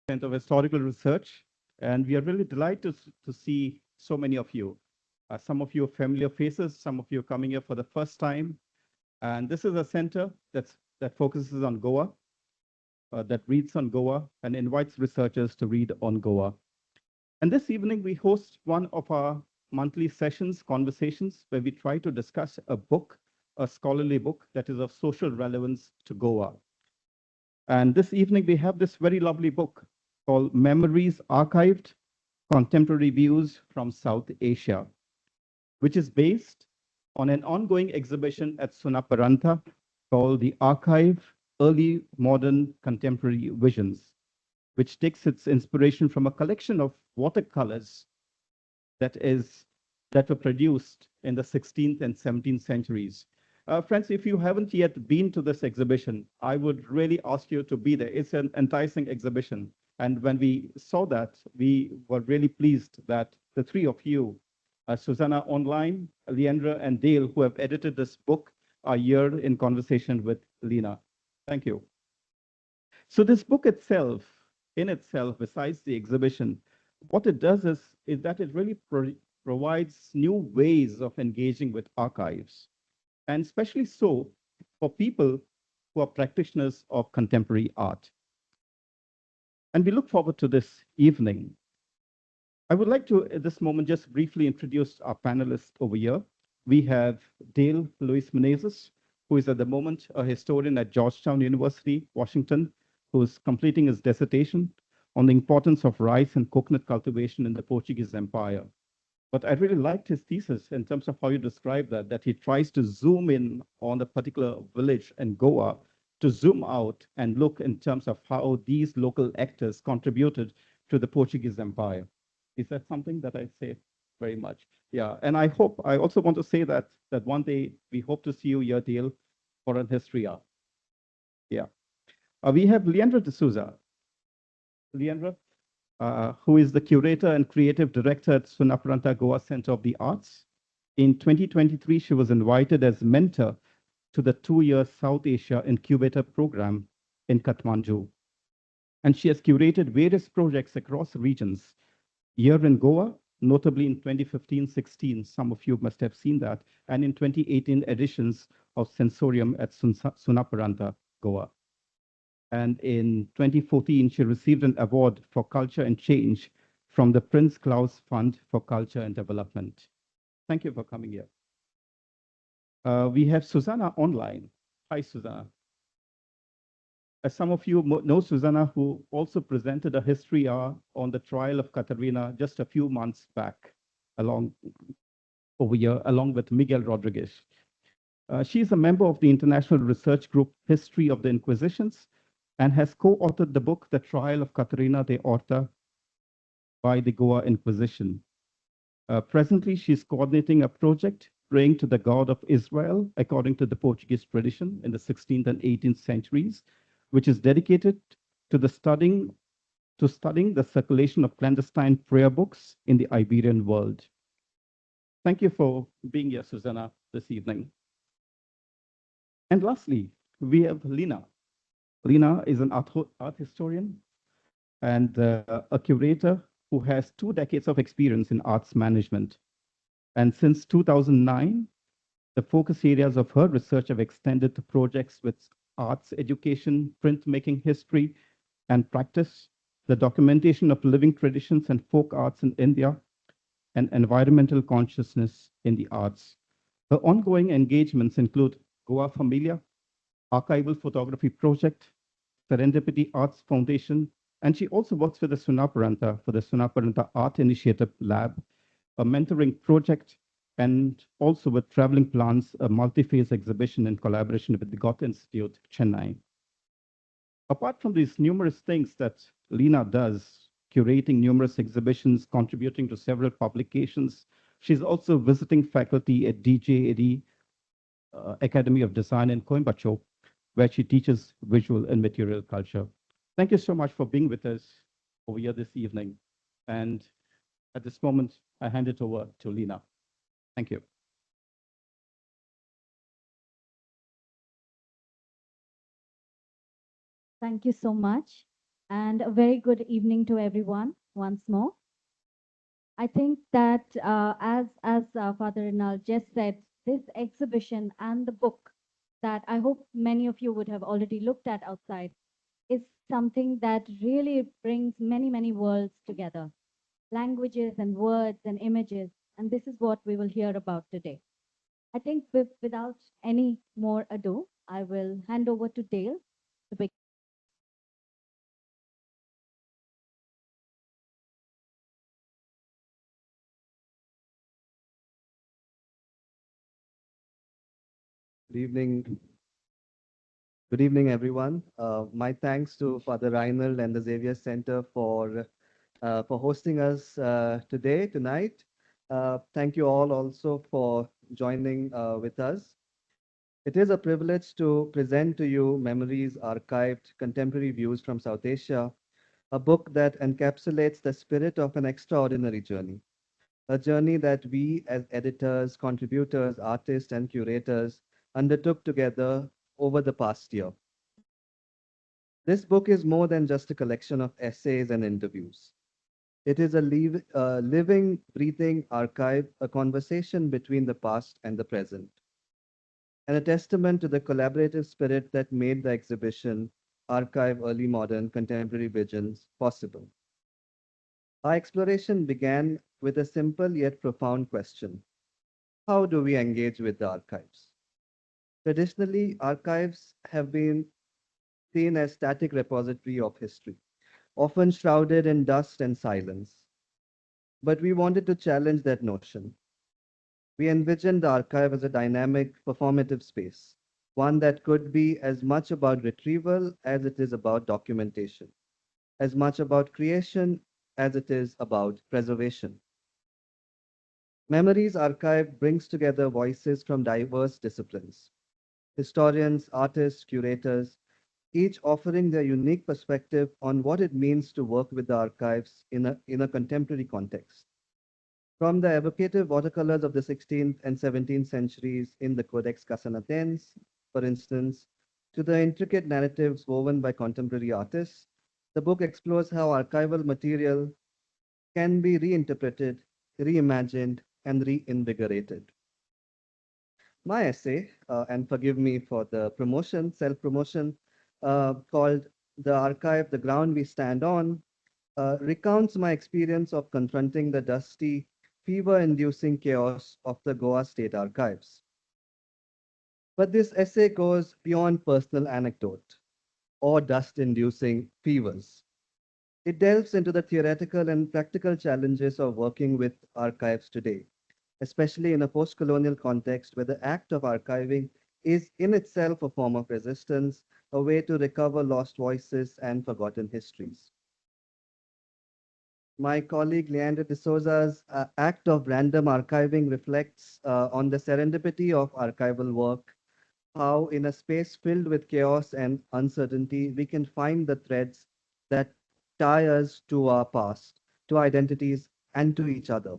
Center of Historical Research, and we are really delighted to see so many of you. Some of you are familiar faces, some of you are coming here for the first time. And this is a center that focuses on Goa, that reads on Goa, and invites researchers to read on Goa. And this evening, we host one of our monthly sessions, conversations, where we try to discuss a book, a scholarly book that is of social relevance to Goa. And this evening, we have this very lovely book called Memories Archived, Contemporary Views from South Asia, which is based on an ongoing exhibition at Sunaparanta called the ArQhive Early Modern Contemporary Visions, which takes its inspiration from a collection of watercolors that is that were produced in the 16th and 17th centuries. Friends, if you haven't yet been to this exhibition, I would really ask you to be there. It's an enticing exhibition. And when we saw that, we were really pleased that the three of you, Susana online, Leandré, and Dale, who have edited this book, are here in conversation with Lina. Thank you. So this book itself, in itself, besides the exhibition, what it does is that it really provides new ways of engaging with archives, and especially so for people who are practitioners of contemporary art. And we look forward to this evening. I would like to, at this moment, just briefly introduce our panelists over here. We have Dale Luis Menezes, who is at the moment a historian at Georgetown University, Washington, who is completing his dissertation on the importance of rice and coconut cultivation in the Portuguese Empire. But I really liked his thesis in terms of how you describe that he tries to zoom in on a particular village in Goa to zoom out and look in terms of how these local actors contributed to the Portuguese Empire. Is that something that I say very much? Yeah, and I also want to say that one day we hope to see you here, Dale, for an history hour. Yeah. We have Leandré de Souza. Leandré, who is the curator and creative director at Sunaparanta Goa Center of the Arts. In 2023, she was invited as mentor to the 2-year South Asia Incubator Program in Kathmandu. And she has curated various projects across regions. Here in Goa, notably in 2015-16, some of you must have seen that, and in 2018 editions of Sensorium at Sunaparanta, Goa. And in 2014, she received an award for culture and change from the Prince Claus Fund for Culture and Development. Thank you for coming here. We have Susana online. Hi, Susana. As some of you know Susana, who also presented a history hour on the trial of Catarina just a few months back, over here, along with Miguel Rodriguez. She is a member of the international research group History of the Inquisitions, and has co-authored the book, The Trial of Catarina de Horta by the Goa Inquisition. Presently, she's coordinating a project praying to the God of Israel, according to the Portuguese tradition in the 16th and 18th centuries, which is dedicated to studying the circulation of clandestine prayer books in the Iberian world. Thank you for being here, Susana, this evening. And lastly, we have Lina. Lina is an art historian and a curator who has 2 decades of experience in arts management. And since 2009, the focus areas of her research have extended to projects with arts education, printmaking history and practice, the documentation of living traditions and folk arts in India, and environmental consciousness in the arts. Her ongoing engagements include Goa Familia, Archival Photography Project, Serendipity Arts Foundation, and she also works with the Sunaparanta for the Sunaparanta Art Initiative Lab, a mentoring project, and also with Traveling Plants, a multi-phase exhibition in collaboration with the Goethe Institute, Chennai. Apart from these numerous things that Lina does, curating numerous exhibitions, contributing to several publications, she's also visiting faculty at DJAD Academy of Design in Coimbatore, where she teaches visual and material culture. Thank you so much for being with us over here this evening. And at this moment, I hand it over to Lina. Thank you. Thank you so much. and a very good evening to everyone once more. I think that as Father Rinal just said, this exhibition and the book that I hope many of you would have already looked at outside is something that really brings many worlds together, languages and words and images, and this is what we will hear about today. I think without any more ado, I will hand over to Dale to begin. Good evening. Good evening, everyone. My thanks to Father Reinald and the Xavier Center for hosting us tonight. Thank you all also for joining with us. It is a privilege to present to you Memories Archived Contemporary Views from South Asia, a book that encapsulates the spirit of an extraordinary journey. A journey that we as editors, contributors, artists, and curators undertook together over the past year. This book is more than just a collection of essays and interviews. It is a living, breathing archive, a conversation between the past and the present, and a testament to the collaborative spirit that made the exhibition, Archive Early Modern Contemporary Visions, possible. Our exploration began with a simple yet profound question: how do we engage with the archives? Traditionally, archives have been seen as static repository of history, often shrouded in dust and silence. But we wanted to challenge that notion. We envisioned the archive as a dynamic, performative space, one that could be as much about retrieval as it is about documentation, as much about creation as it is about preservation. Memories Archive brings together voices from diverse disciplines: historians, artists, curators, each offering their unique perspective on what it means to work with the archives in a contemporary context. From the evocative watercolors of the 16th and 17th centuries in the Codex Casanatense, for instance, to the intricate narratives woven by contemporary artists, the book explores how archival material can be reinterpreted, reimagined, and reinvigorated. My essay, and forgive me for the promotion, self-promotion, called The Archive, the Ground We Stand On, recounts my experience of confronting the dusty, fever-inducing chaos of the Goa State Archives. But this essay goes beyond personal anecdote or dust-inducing fevers. It delves into the theoretical and practical challenges of working with archives today, especially in a post-colonial context where the act of archiving is in itself a form of resistance, a way to recover lost voices and forgotten histories. My colleague Leandré de Souza's act of random archiving reflects on the serendipity of archival work, how in a space filled with chaos and uncertainty, we can find the threads that tie us to our past, to our identities, and to each other.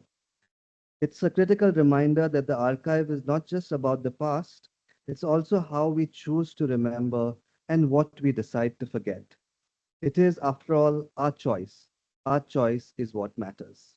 It's a critical reminder that the archive is not just about the past, it's also how we choose to remember and what we decide to forget. It is, after all, our choice. Our choice is what matters.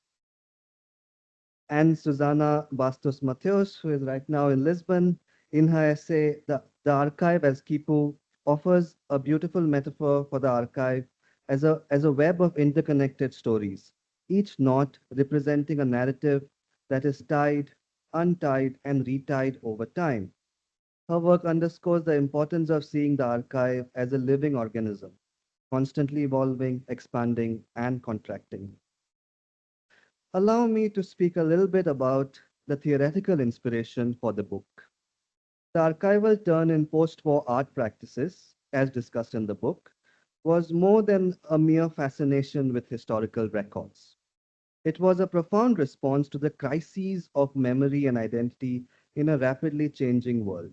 And Susana Bastos Mateus, who is right now in Lisbon, in her essay, the Archive as Kipu, offers a beautiful metaphor for the archive as a web of interconnected stories, each knot representing a narrative that is tied, untied, and retied over time. Her work underscores the importance of seeing the archive as a living organism, constantly evolving, expanding, and contracting. Allow me to speak a little bit about the theoretical inspiration for the book. The archival turn in post-war art practices, as discussed in the book, was more than a mere fascination with historical records. It was a profound response to the crises of memory and identity in a rapidly changing world.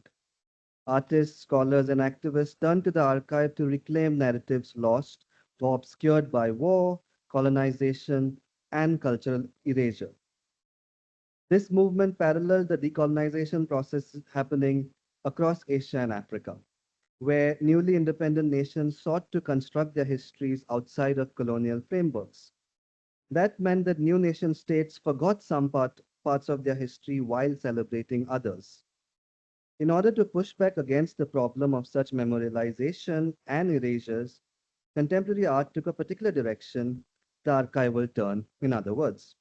Artists, scholars, and activists turned to the archive to reclaim narratives lost or obscured by war, colonization, and cultural erasure. This movement paralleled the decolonization process happening across Asia and Africa, where newly independent nations sought to construct their histories outside of colonial frameworks. That meant that new nation states forgot some parts of their history while celebrating others. In order to push back against the problem of such memorialization and erasures, contemporary art took a particular direction, the archival turn, in other words.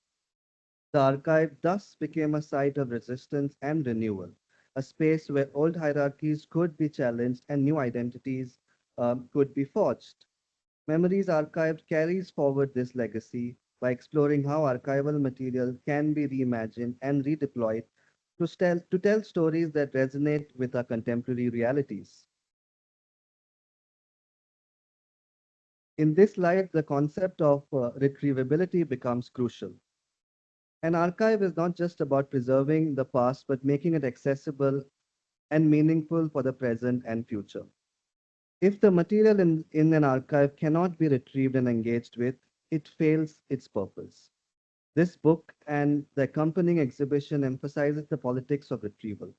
The archive thus became a site of resistance and renewal, a space where old hierarchies could be challenged and new identities could be forged. Memories Archived carries forward this legacy by exploring how archival material can be reimagined and redeployed to tell stories that resonate with our contemporary realities. In this light, the concept of retrievability becomes crucial. An archive is not just about preserving the past, but making it accessible and meaningful for the present and future. If the material in an archive cannot be retrieved and engaged with, it fails its purpose. This book and the accompanying exhibition emphasizes the politics of retrieval,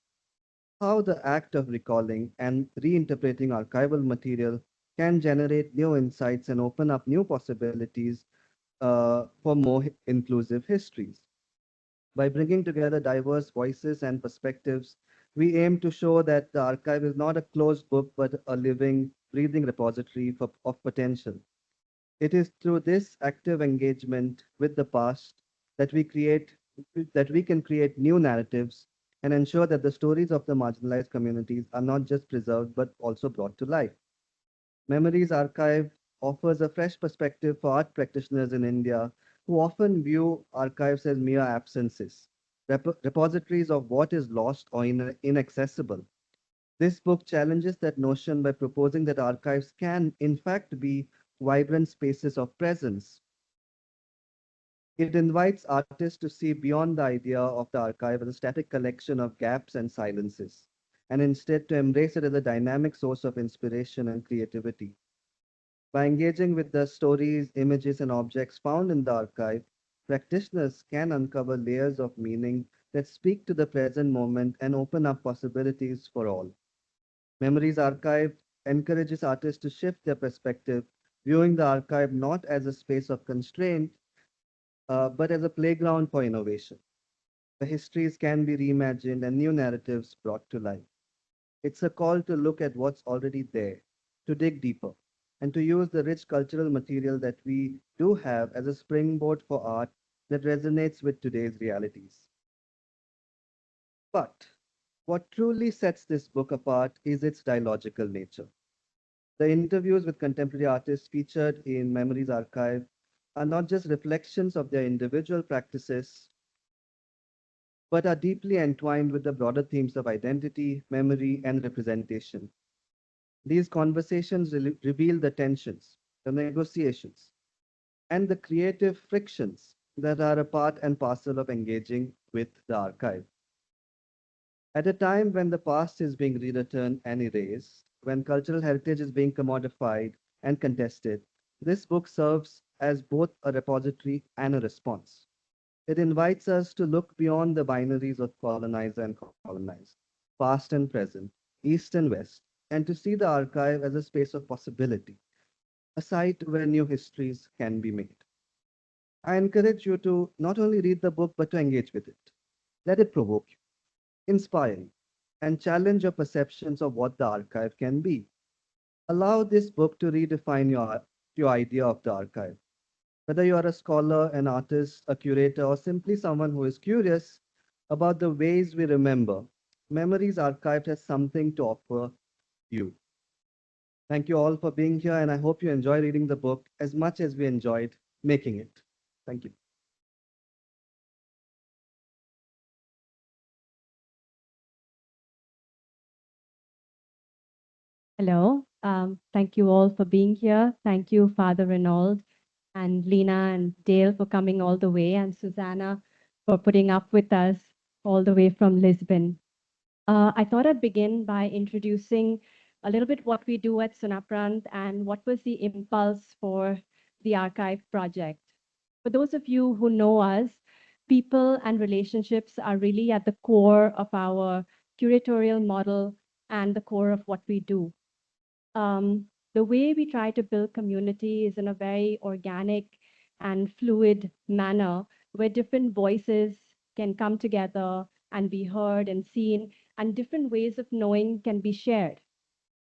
how the act of recalling and reinterpreting archival material can generate new insights and open up new possibilities for more inclusive histories. By bringing together diverse voices and perspectives, we aim to show that the archive is not a closed book but a living, breathing repository of potential. It is through this active engagement with the past that we can create new narratives and ensure that the stories of the marginalized communities are not just preserved but also brought to life. Memories Archive offers a fresh perspective for art practitioners in India who often view archives as mere absences, repositories of what is lost or inaccessible. This book challenges that notion by proposing that archives can, in fact, be vibrant spaces of presence. It invites artists to see beyond the idea of the archive as a static collection of gaps and silences, and instead to embrace it as a dynamic source of inspiration and creativity. By engaging with the stories, images, and objects found in the archive, practitioners can uncover layers of meaning that speak to the present moment and open up possibilities for all. Memories Archive encourages artists to shift their perspective, viewing the archive not as a space of constraint, but as a playground for innovation. The histories can be reimagined and new narratives brought to life. It's a call to look at what's already there, to dig deeper, and to use the rich cultural material that we do have as a springboard for art that resonates with today's realities. But what truly sets this book apart is its dialogical nature. The interviews with contemporary artists featured in Memories Archive are not just reflections of their individual practices, but are deeply entwined with the broader themes of identity, memory, and representation. These conversations reveal the tensions, the negotiations, and the creative frictions that are a part and parcel of engaging with the archive. At a time when the past is being rewritten and erased, when cultural heritage is being commodified and contested, this book serves as both a repository and a response. It invites us to look beyond the binaries of colonizer and colonized, past and present, east and west, and to see the archive as a space of possibility, a site where new histories can be made. I encourage you to not only read the book but to engage with it. Let it provoke you, inspire you, and challenge your perceptions of what the archive can be. Allow this book to redefine your idea of the archive. Whether you are a scholar, an artist, a curator, or simply someone who is curious about the ways we remember, Memories Archived has something to offer you. Thank you all for being here, and I hope you enjoy reading the book as much as we enjoyed making it. Thank you. Hello. Thank you all for being here. Thank you, Father Renaud and Lina and Dale for coming all the way, and Susana for putting up with us all the way from Lisbon. I thought I'd begin by introducing a little bit what we do at Sunaparanta and what was the impulse for the archive project. For those of you who know us, people and relationships are really at the core of our curatorial model and the core of what we do. The way we try to build community is in a very organic and fluid manner where different voices can come together and be heard and seen, and different ways of knowing can be shared.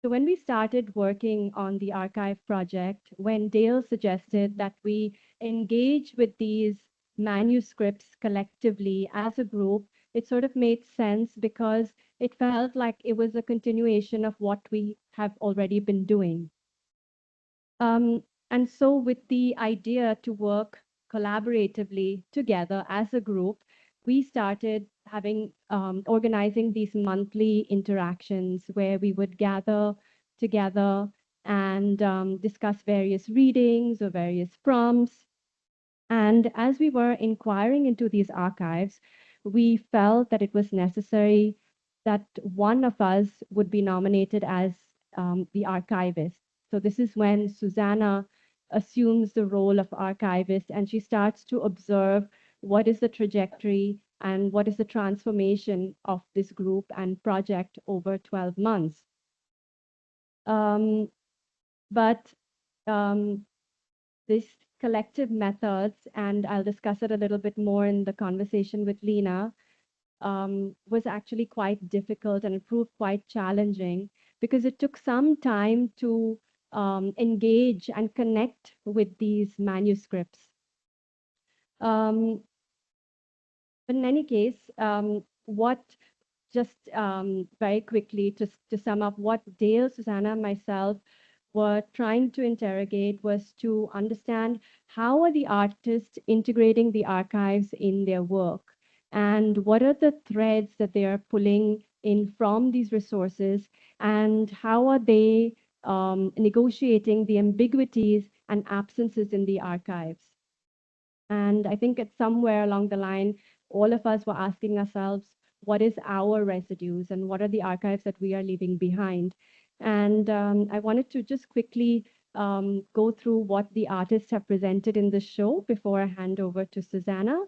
So when we started working on the archive project, when Dale suggested that we engage with these manuscripts collectively as a group, it sort of made sense because it felt like it was a continuation of what we have already been doing. And so with the idea to work collaboratively together as a group, we started having organizing these monthly interactions where we would gather together and discuss various readings or various prompts. And as we were inquiring into these archives, we felt that it was necessary that one of us would be nominated as the archivist. So this is when Susana assumes the role of archivist and she starts to observe what is the trajectory and what is the transformation of this group and project over 12 months. But this collective methods, and I'll discuss it a little bit more in the conversation with Lina, was actually quite difficult and it proved quite challenging because it took some time to engage and connect with these manuscripts. But in any case, what just very quickly to sum up what Dale, Susana, and myself were trying to interrogate was to understand how are the artists integrating the archives in their work and what are the threads that they are pulling in from these resources and how are they negotiating the ambiguities and absences in the archives. And I think it's somewhere along the line, all of us were asking ourselves, what is our residues and what are the archives that we are leaving behind? And I wanted to just quickly go through what the artists have presented in the show before I hand over to Susana.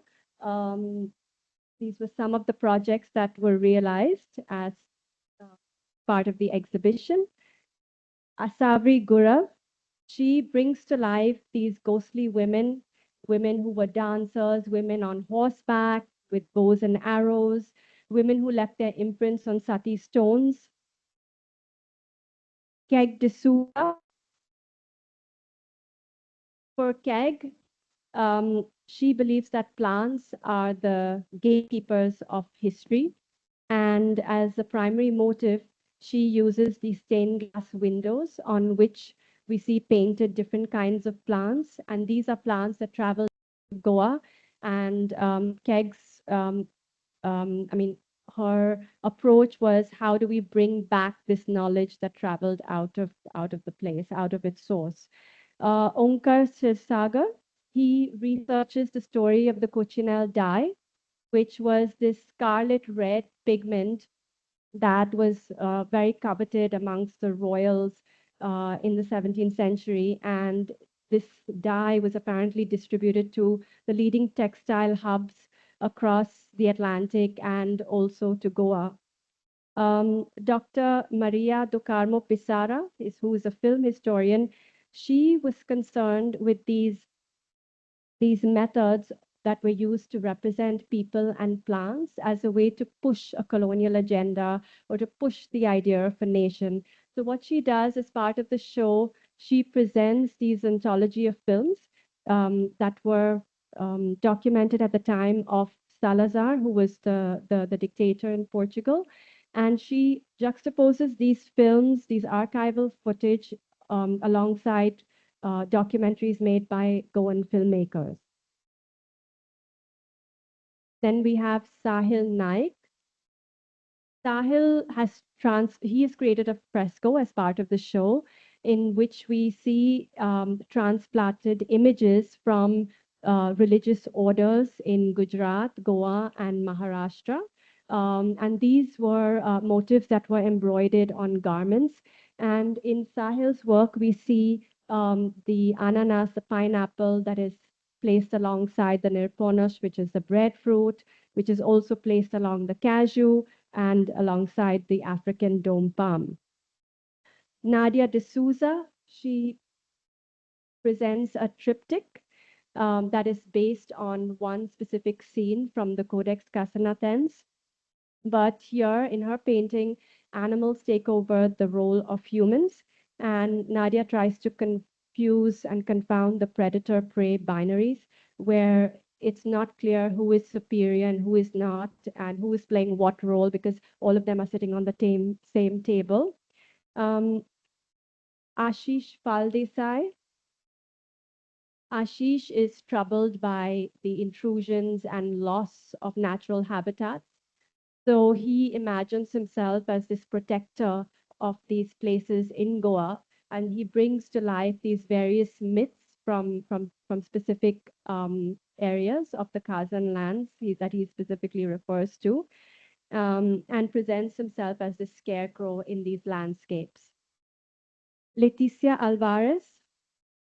These were some of the projects that were realized as part of the exhibition. Asavri Gurav, she brings to life these ghostly women, women who were dancers, women on horseback with bows and arrows, women who left their imprints on sati stones. Keg D'Souza, for Keg, she believes that plants are the gatekeepers of history. And as a primary motive, she uses these stained glass windows on which we see painted different kinds of plants. And these are plants that travel to Goa. And Keg's, I mean, her approach was how do we bring back this knowledge that traveled out of the place, out of its source. Onkar Sirsagar, he researches the story of the cochineal dye, which was this scarlet red pigment that was very coveted amongst the royals in the 17th century. And this dye was apparently distributed to the leading textile hubs across the Atlantic and also to Goa. Dr. Maria do Carmo Pissarra, who is a film historian, she was concerned with these methods that were used to represent people and plants as a way to push a colonial agenda or to push the idea of a nation. So what she does as part of the show, she presents these anthology of films that were documented at the time of Salazar, who was the dictator in Portugal. And she juxtaposes these films, these archival footage alongside documentaries made by Goan filmmakers. Then we have Sahil Naik. Sahil he has created a fresco as part of the show in which we see transplanted images from religious orders in Gujarat, Goa, and Maharashtra. And these were motifs that were embroidered on garments. And in Sahil's work, we see the ananas, the pineapple that is placed alongside the nirponos, which is the breadfruit, which is also placed along the cashew and alongside the African dome palm. Nadia de Souza, she presents a triptych that is based on one specific scene from the Codex Casanatense. But here in her painting, animals take over the role of humans, and Nadia tries to confuse and confound the predator-prey binaries, where it's not clear who is superior and who is not, and who is playing what role, because all of them are sitting on the same table. Ashish Faldesai. Ashish is troubled by the intrusions and loss of natural habitats. So he imagines himself as this protector of these places in Goa, and he brings to life these various myths from specific areas of the Kazan lands that he specifically refers to, and presents himself as the scarecrow in these landscapes. Leticia Alvarez,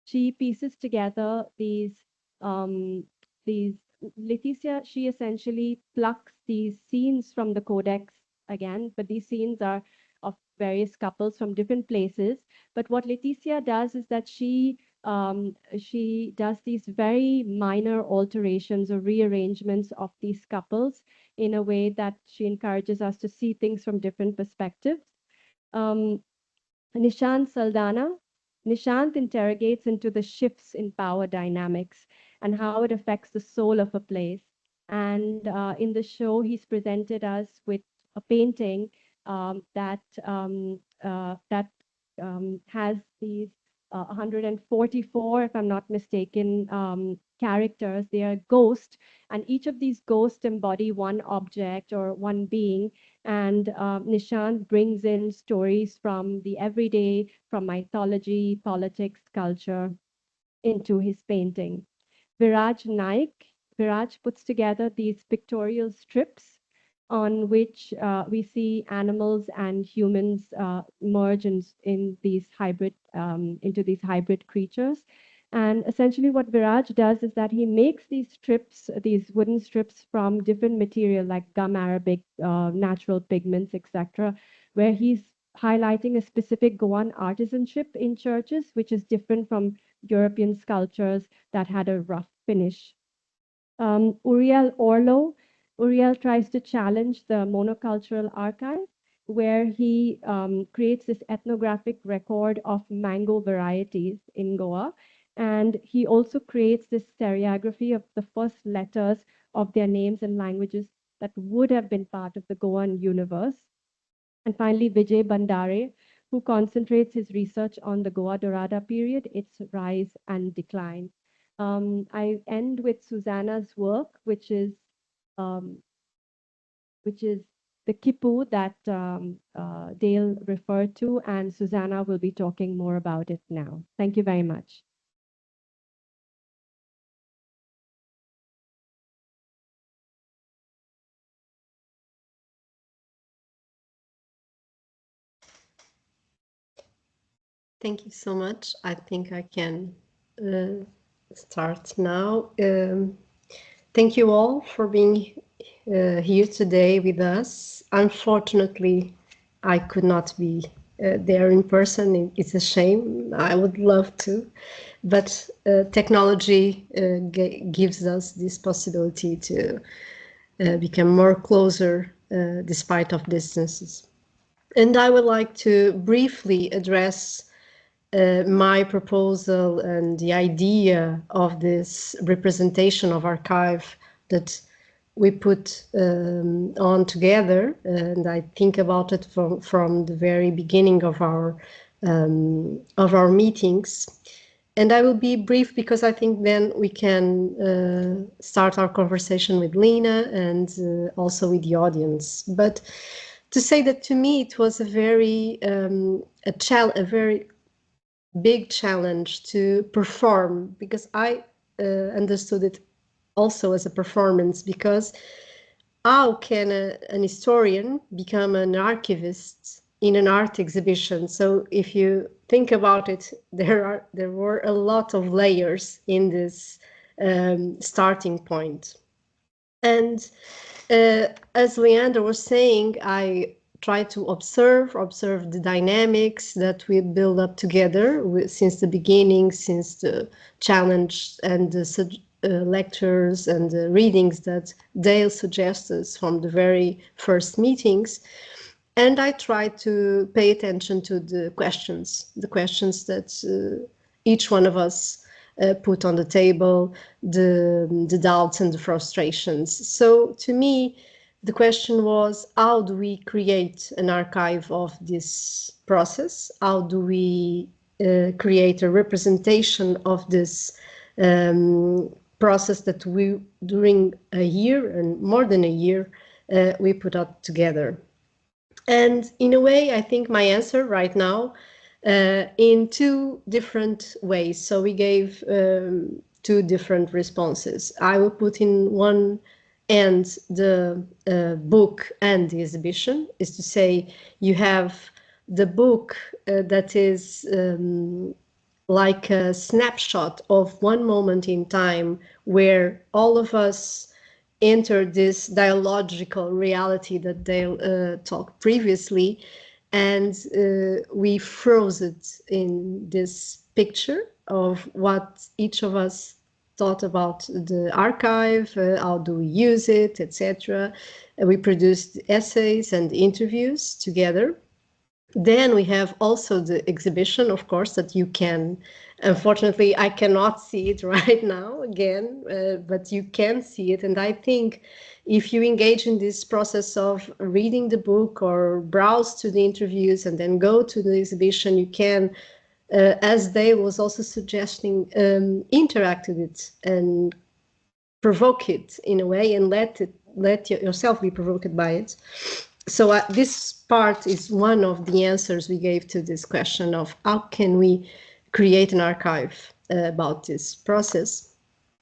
she pieces together these Leticia, she essentially plucks these scenes from the codex again, but these scenes are of various couples from different places. But what Leticia does is that she does these very minor alterations or rearrangements of these couples in a way that she encourages us to see things from different perspectives. Nishant Saldana. Nishant interrogates into the shifts in power dynamics and how it affects the soul of a place. And in the show, he's presented us with a painting that has these 144, if I'm not mistaken, characters. They are ghosts, and each of these ghosts embody one object or one being. And Nishant brings in stories from the everyday, from mythology, politics, culture into his painting. Viraj Naik, Viraj puts together these pictorial strips on which we see animals and humans merge in these hybrid into these hybrid creatures. And essentially what Viraj does is that he makes these strips, these wooden strips from different material like gum arabic, natural pigments, etc., where he's highlighting a specific Goan artisanship in churches, which is different from European sculptures that had a rough finish. Uriel Orlo, Uriel tries to challenge the monocultural archive, where he creates this ethnographic record of mango varieties in Goa. And he also creates this serigraphy of the first letters of their names and languages that would have been part of the Goan universe. And finally, Vijay Bandare, who concentrates his research on the Goa Dorada period, its rise and decline. I end with Susana's work, um, which is the Kipu that Dale referred to, and Susana will be talking more about it now. Thank you very much. Thank you so much. I think I can start now. Thank you all for being here today with us. Unfortunately, I could not be there in person. It's a shame. I would love to, but technology gives us this possibility to become more closer despite of distances. And I would like to briefly address my proposal and the idea of this representation of ArQhive that we put on together, and I think about it from the very beginning of our meetings. And I will be brief because I think then we can start our conversation with Lina and also with the audience. But to say that to me it was a very big challenge to perform, because I understood it also as a performance, because how can an historian become an archivist in an art exhibition? So if you think about it, there were a lot of layers in this starting point. And as Leandré was saying, I try to observe the dynamics that we build up together since the beginning, since the challenge and the lectures and the readings that Dale suggests from the very first meetings. And I try to pay attention to the questions that each one of us put on the table, the doubts and the frustrations. So to me, the question was, how do we create an archive of this process? How do we create a representation of this process that we, during a year and more than a year, we put up together? And in a way, I think my answer right now in two different ways. So we gave two different responses. I will put in one end the book and the exhibition, is to say you have the book that is like a snapshot of one moment in time where all of us entered this dialogical reality that they talked previously, and we froze it in this picture of what each of us thought about the archive, how do we use it, etc. We produced essays and interviews together. Then we have also the exhibition, of course, that you can, unfortunately, I cannot see it right now again, but you can see it. And I think if you engage in this process of reading the book or browse to the interviews and then go to the exhibition, you can, as Dale was also suggesting, interact with it and provoke it in a way and let yourself be provoked by it. So this part is one of the answers we gave to this question of how can we create an archive about this process.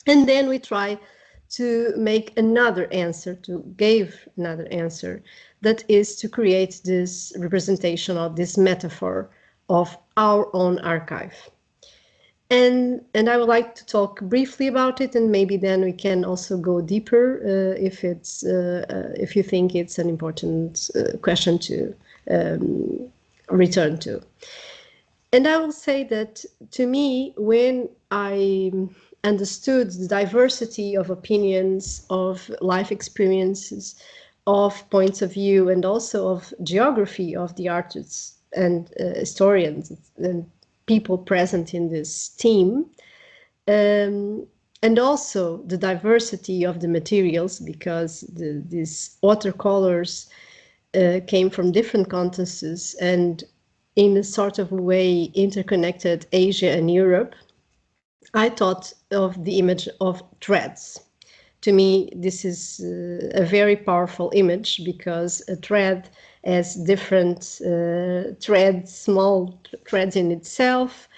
And then we try to make another answer, that is to create this representation of this metaphor of our own archive. And I would like to talk briefly about it, and maybe then we can also go deeper if you think it's an important question to return to. And I will say that to me, when I understood the diversity of opinions, of life experiences, of points of view, and also of geography of the artists and historians and people present in this team, and also the diversity of the materials, because these watercolors came from different continents and in a sort of way interconnected Asia and Europe. I thought of the image of threads. To me, this is a very powerful image, because a thread has different threads, small threads in itself.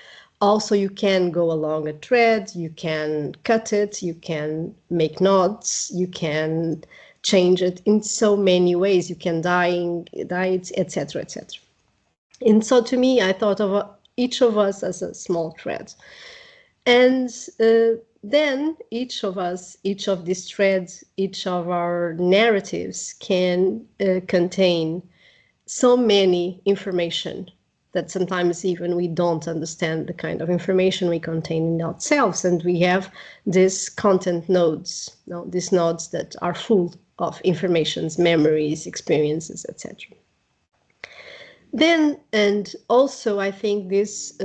Also, you can go along a thread, you can cut it, you can make knots, you can change it in so many ways. You can dye it, etc., etc. And so to me, I thought of each of us as a small thread. And then each of us, each of these threads, each of our narratives can contain so many information that sometimes even we don't understand the kind of information we contain in ourselves. And we have these content nodes, these nodes that are full of informations, memories, experiences, etc. Then, and also I think this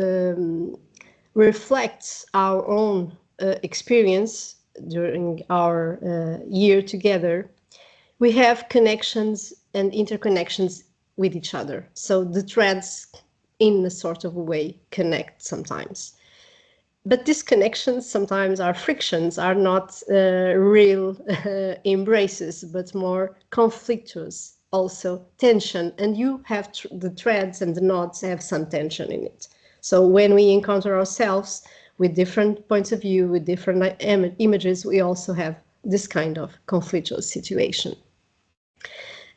reflects our own experience during our year together. We have connections and interconnections with each other. So the threads, in a sort of a way, connect sometimes. But these connections sometimes are frictions, are not real embraces, but more conflictuous, also tension. And you have the threads and the knots have some tension in it. So when we encounter ourselves with different points of view, with different images, we also have this kind of conflictual situation.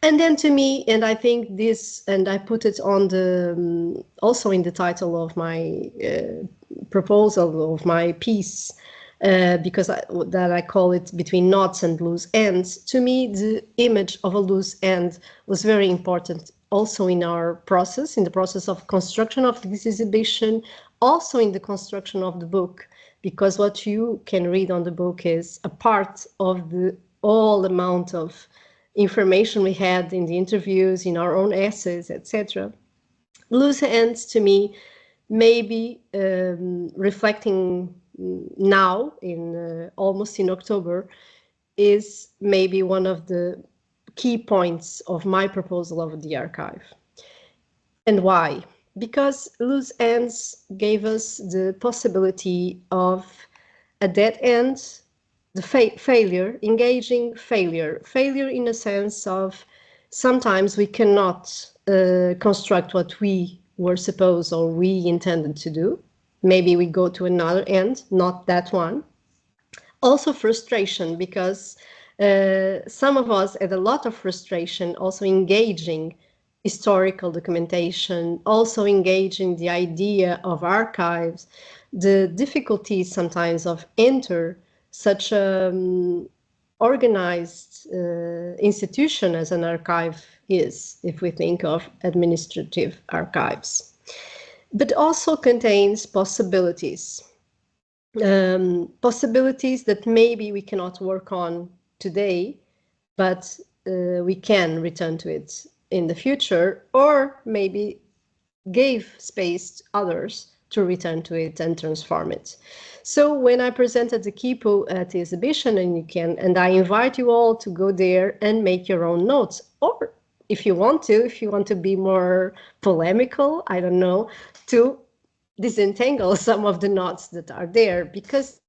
And then to me, and I think this, and I put it on the, also in the title of my proposal of my piece, because I call it Between Knots and Loose Ends. To me, the image of a loose end was very important also in our process, in the process of construction of this exhibition, also in the construction of the book, because what you can read on the book is a part of the all amount of information we had in the interviews, in our own essays, etc. Loose ends to me, maybe reflecting now in almost in October, is maybe one of the key points of my proposal of the archive. And why? Because loose ends gave us the possibility of a dead end, the failure, engaging failure. Failure in a sense of sometimes we cannot construct what we were supposed or we intended to do. Maybe we go to another end, not that one. Also frustration, because some of us had a lot of frustration also engaging historical documentation, also engaging the idea of archives, the difficulties sometimes of enter such an organized institution as an archive is, if we think of administrative archives. But also contains possibilities. Possibilities that maybe we cannot work on today, but we can return to it in the future, or maybe gave space to others to return to it and transform it. So when I presented the Kipu at the exhibition, and I invite you all to go there and make your own notes, or if you want to be more polemical, I don't know, to disentangle some of the knots that are there, because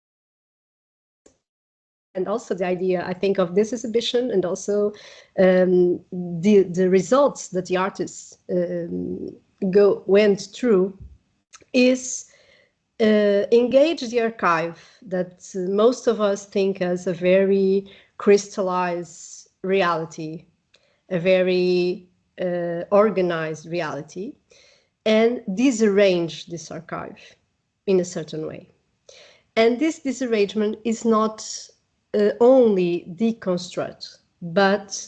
and also the idea, I think, of this exhibition, and also the results that the artists went through, is engage the archive that most of us think as a very crystallized reality, a very organized reality, and disarrange this archive in a certain way. And this disarrangement is not only deconstruct, but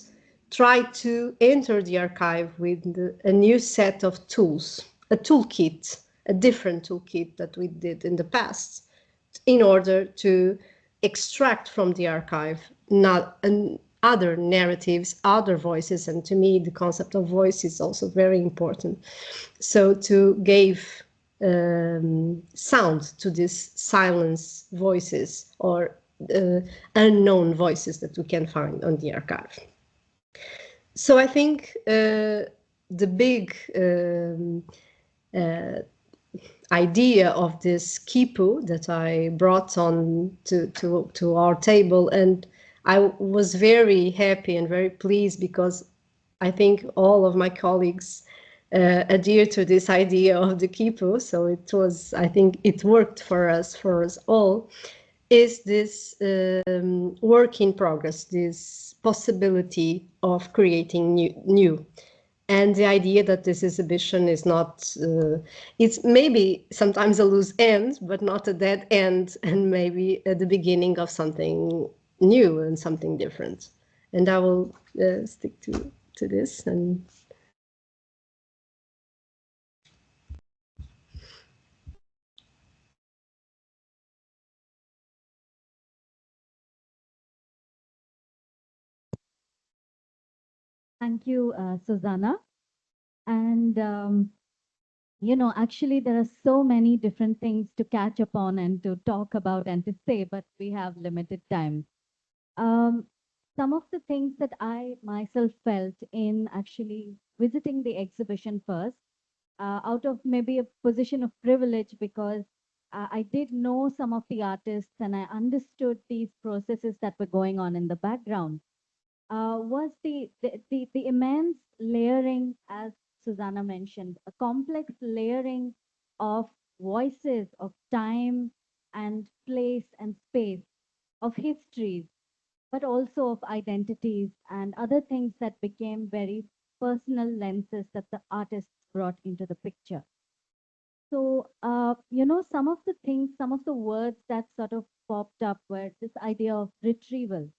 try to enter the archive with a new set of tools, a toolkit, a different toolkit that we did in the past, in order to extract from the archive other narratives, other voices, and to me the concept of voice is also very important. So to give sound to these silence voices or unknown voices that we can find on the archive. So I think the big idea of this Kipu that I brought on to our table, and I was very happy and very pleased because I think all of my colleagues adhere to this idea of the Kipu, so it was, I think it worked for us all, is this work in progress, this possibility of creating new. And the idea that this exhibition is not, it's maybe sometimes a loose end, but not a dead end, and maybe at the beginning of something new and something different. And I will stick to this. And Thank you, Susana. And, actually, there are so many different things to catch up on and to talk about and to say, but we have limited time. Some of the things that I myself felt in actually visiting the exhibition first, out of maybe a position of privilege, because I did know some of the artists and I understood these processes that were going on in the background, was the immense layering, as Susana mentioned, a complex layering of voices, of time and place and space, of histories, but also of identities and other things that became very personal lenses that the artists brought into the picture. So, some of the things, some of the words that sort of popped up were this idea of retrieval,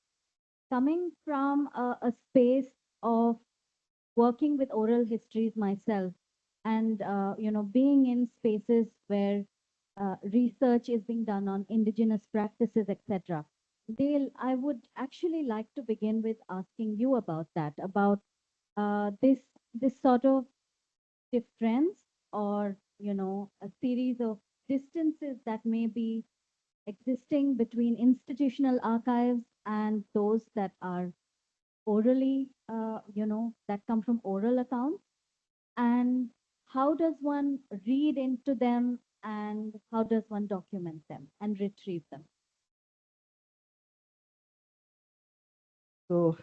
coming from a space of working with oral histories myself and being in spaces where research is being done on indigenous practices, etc. Dale, I would actually like to begin with asking you about that, about this sort of difference, or a series of distances that may be existing between institutional archives and those that are orally, that come from oral accounts, and how does one read into them, and how does one document them and retrieve them? So,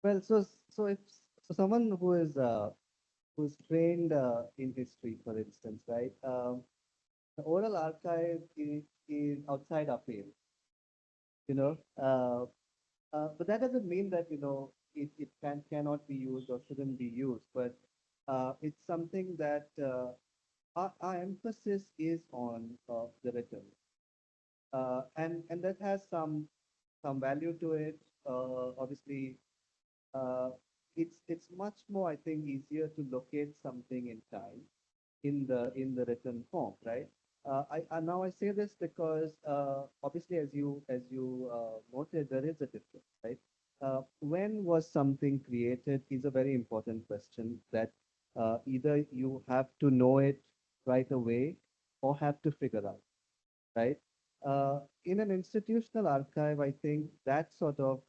well, so if so, someone who's trained in history, for instance, right? The oral archive is outside our field, you know. But that doesn't mean that it cannot be used or shouldn't be used. But it's something that our emphasis is on the written, and that has some value to it. Obviously, uh, it's much more, I think, easier to locate something in time in the written form, right? Now I say this because obviously, as you noted, there is a difference, right? When was something created is a very important question that either you have to know it right away or have to figure out, right? In an institutional archive, I think that sort of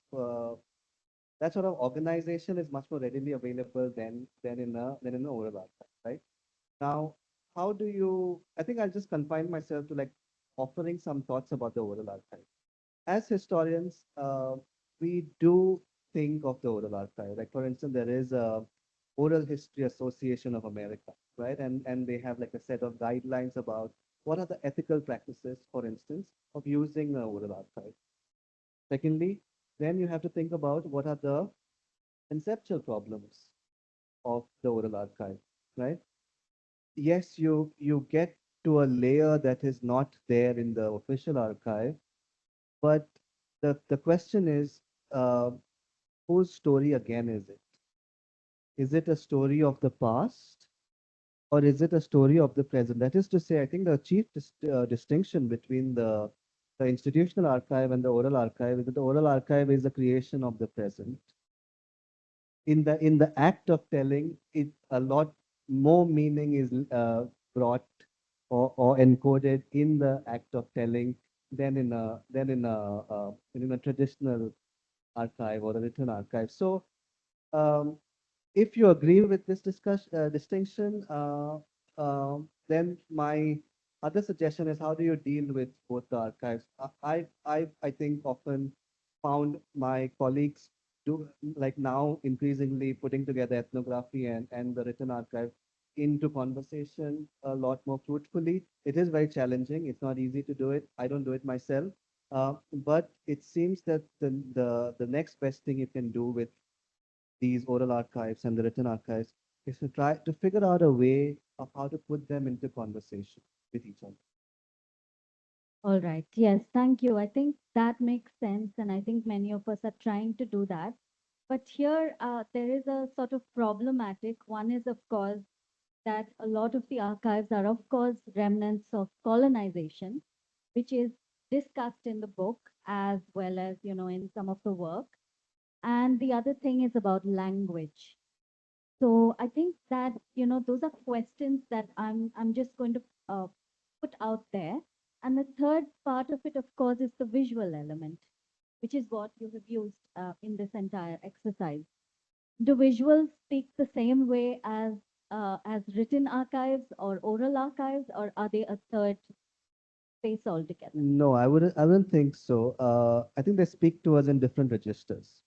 organization is much more readily available than in an oral archive, right? Now, how do you? I think I'll just confine myself to like offering some thoughts about the oral archive. As historians, we do think of the oral archive. Like for instance, there is a Oral History Association of America, right? And they have like a set of guidelines about what are the ethical practices, for instance, of using the oral archive. Secondly, then you have to think about what are the conceptual problems of the oral archive, right? Yes, you get to a layer that is not there in the official archive, but the question is, uh, whose story again is it? Is it a story of the past, or is it a story of the present? That is to say, I think the chief distinction between the institutional archive and the oral archive is that the oral archive is a creation of the present. In the act of telling, it a lot more meaning is brought or encoded in the act of telling than in a traditional archive or a written archive. So um, if you agree with this distinction, then my other suggestion is how do you deal with both the archives? I think often found my colleagues do like now increasingly putting together ethnography and the written archive into conversation a lot more fruitfully. It is very challenging. It's not easy to do it. I don't do it myself. But it seems that the next best thing you can do with these oral archives and the written archives is to try to figure out a way of how to put them into conversation with each other. All right. Yes, thank you. I think that makes sense, and I think many of us are trying to do that. But here, there is a sort of problematic. One is, of course, that a lot of the archives are, of course, remnants of colonization, which is discussed in the book as well as, in some of the work. And the other thing is about language. So I think that, those are questions that I'm just going to put out there. And the third part of it, of course, is the visual element, which is what you have used in this entire exercise. Do visuals speak the same way as written archives or oral archives, or are they a third space altogether? No, I wouldn't think so. I think they speak to us in different registers,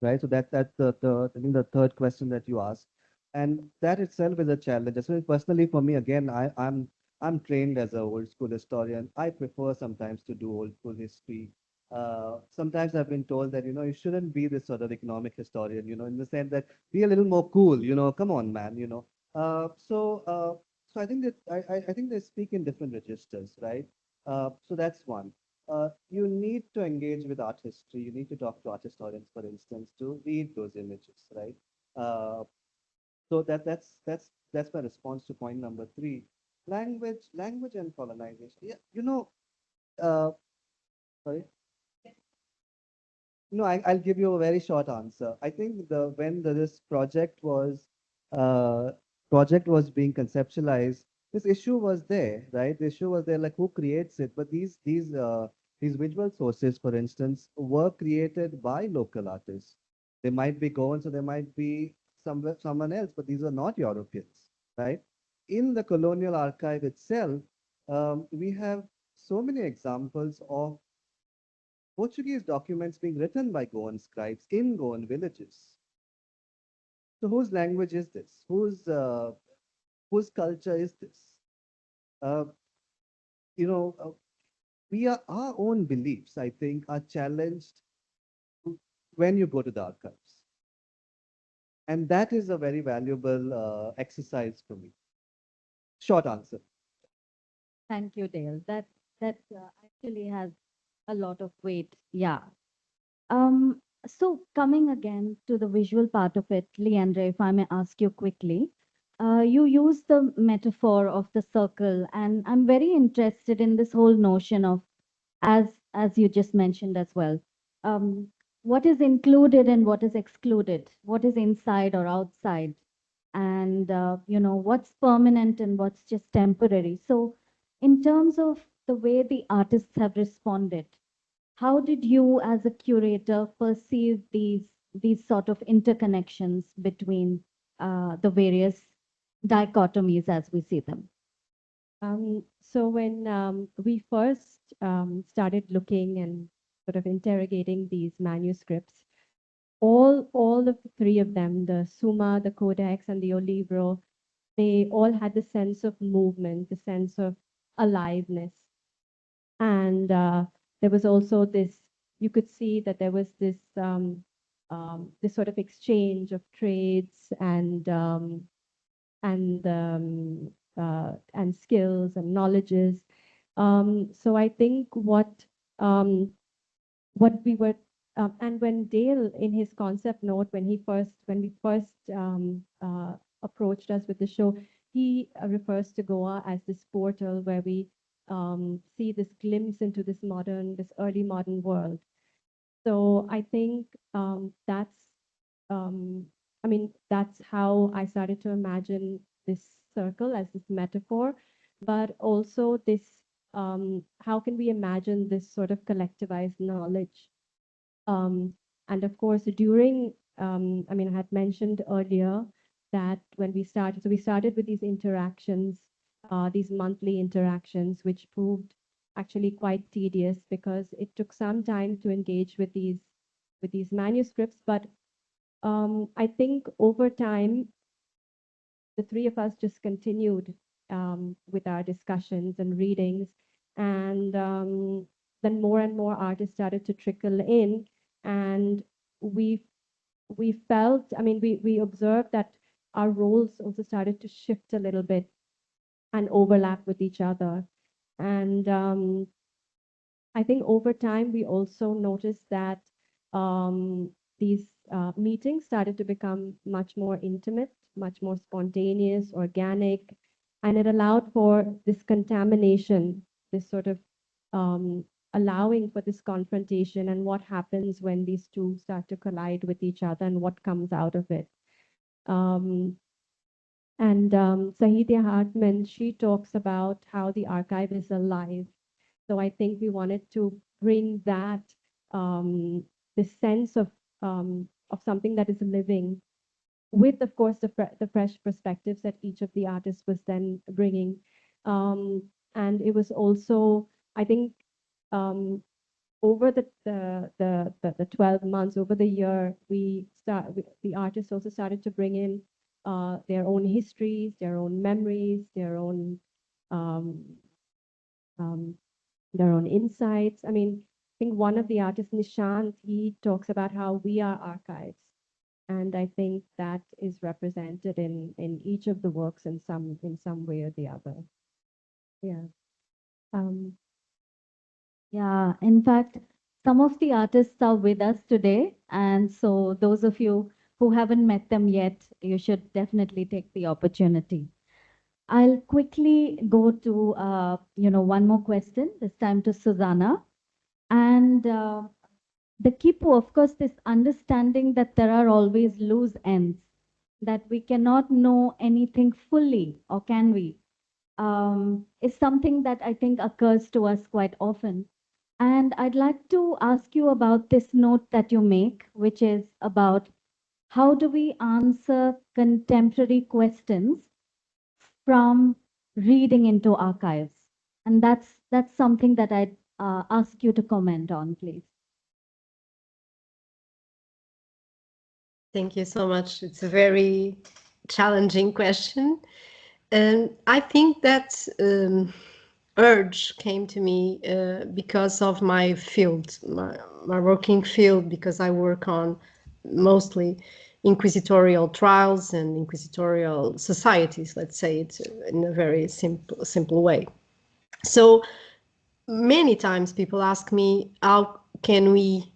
right? So that's the I think the third question that you asked, and that itself is a challenge. So personally, for me, again, I'm trained as a old school historian. I prefer sometimes to do old school history. Sometimes I've been told that you shouldn't be this sort of economic historian, in the sense that be a little more cool, come on, man, so I think that I think they speak in different registers, right? So that's one. You need to engage with art history. You need to talk to art historians, for instance, to read those images, right? Uh, so that's my response to point number three. Language and colonization. Yeah, sorry. No, I'll give you a very short answer. I think this uh, project was being conceptualized, this issue was there, right? The issue was there, like who creates it? But these visual sources, for instance, were created by local artists. They might be Goans, or they might be someone else, but these are not Europeans, right? In the colonial archive itself, we have so many examples of Portuguese documents being written by Goan scribes in Goan villages. So whose language is this? Whose culture is this? Uh, you know, uh, our own beliefs, I think, are challenged when you go to the archives, and that is a very valuable exercise for me. Short answer. Thank you, Dale. That actually has a lot of weight. Yeah. So coming again to the visual part of it, Leandre, if I may ask you quickly, you use the metaphor of the circle, and I'm very interested in this whole notion of, as you just mentioned as well, um, what is included and what is excluded, what is inside or outside, and what's permanent and what's just temporary. So, in terms of the way the artists have responded, how did you, as a curator, perceive these sort of interconnections between the various dichotomies as we see them? So when we first started looking and sort of interrogating these manuscripts, all of the three of them, the Summa, the Codex, and the O Livro, they all had the sense of movement, the sense of aliveness. And there was also this, you could see that there was this sort of exchange of trades and skills and knowledges. So I think what we were and when Dale, in his concept note, when we first approached us with the show, he refers to Goa as this portal where we see this glimpse into this early modern world. So I think um, that's how I started to imagine this circle as this metaphor, but also this, how can we imagine this sort of collectivized knowledge? Um, and of course, I had mentioned earlier that when we started with these interactions, these monthly interactions, which proved actually quite tedious because it took some time to engage with these manuscripts. But I think over time, the three of us just continued with our discussions and readings, and then more and more artists started to trickle in, and we we felt, we observed that our roles also started to shift a little bit and overlap with each other. And I think over time, we also noticed that these meetings started to become much more intimate, much more spontaneous, organic, and it allowed for this contamination, this sort of um, allowing for this confrontation and what happens when these two start to collide with each other and what comes out of it. Um, and Sahitya Hartman, she talks about how the archive is alive. So I think we wanted to bring that this sense of something that is living, with, of course, the fresh perspectives that each of the artists was then bringing. And it was also, I think, over the 12 months, over the year, the artists also started to bring in their own histories, their own memories, um, um, their own insights. I think one of the artists, Nishant, he talks about how we are archives. And I think that is represented in each of the works in some way or the other. Yeah. Um, Yeah, in fact, some of the artists are with us today. And so those of you who haven't met them yet, you should definitely take the opportunity. I'll quickly go to, one more question, this time to Susana. And the Kipu, of course, this understanding that there are always loose ends, that we cannot know anything fully, or can we, is something that I think occurs to us quite often. And I'd like to ask you about this note that you make, which is about how do we answer contemporary questions from reading into archives? And that's something that I'd ask you to comment on, please. Thank you so much. It's a very challenging question. And I think that urge came to me because of my field, my working field, because I work on mostly inquisitorial trials and inquisitorial societies, let's say it in a very simple way. So many times people ask me, how can we,